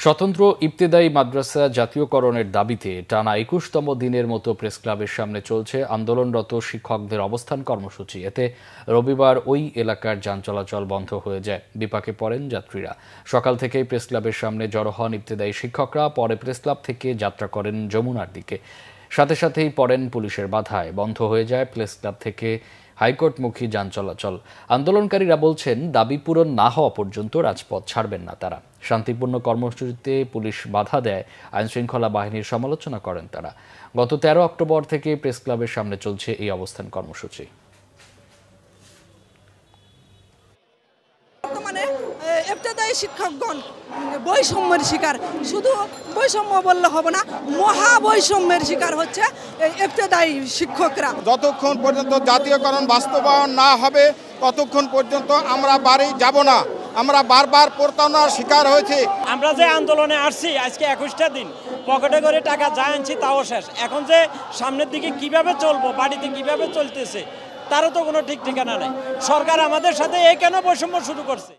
স্বতন্ত্র ইবতেদায়ী মাদ্রাসা জাতীয়করণের দাবিতে টানা ২১তম দিনের মতো প্রেসক্লাবের সামনে চলছে আন্দোলনরত শিক্ষকদের অবস্থান কর্মসূচি। এতে রবিবার ওই এলাকার যান চলাচল বন্ধ হয়ে যায়। বিপাকে পড়েন যাত্রীরা। সকাল থেকেই প্রেসক্লাবের সামনে জড়ো হন ইবতেদায়ী শিক্ষকরা। পরে প্রেসক্লাব থেকে যাত্রা করেন যমুনার দিকে। সাথে সাথেই পড়েন পুলিশের বাধায়। বন্ধ হয়ে যায় প্রেসক্লাব থেকে হাইকোর্টমুখী যান চলাচল। আন্দোলনকারীরা বলছেন, দাবি পূরণ না হওয়া পর্যন্ত রাজপথ ছাড়বেন না তারা। শান্তিপূর্ণ কর্মসূচিতে পুলিশ বাধা দেয়, আইনশৃঙ্খলা বাহিনীর সমালোচনা করেন তারা। গত ১৩ অক্টোবর থেকে প্রেসক্লাবের সামনে চলছে এই অবস্থান কর্মসূচি। ইবতেদায়ী শিক্ষকগণ বৈষম্যের শিকার। শুধু বৈষম্য বললে হবে না, মহা বৈষম্যের শিকার হচ্ছে এই ইবতেদায়ী শিক্ষকরা। যতক্ষণ পর্যন্ত জাতীয়করণ বাস্তবায়ন না হবে ততক্ষণ পর্যন্ত আমরা বাড়ি যাব না। আমরা বারবার প্রতারণার শিকার হয়েছি। আমরা যে আন্দোলনে আসছি আজকে ২১টা দিন, পকেটে করে টাকা যা আনছি তাও শেষ। এখন যে সামনের দিকে কিভাবে চলবো, বাড়িতে কিভাবে চলতেছে তারও তো কোনো ঠিক ঠিকানা নেই। সরকার আমাদের সাথে কেন বৈষম্য শুরু করছে?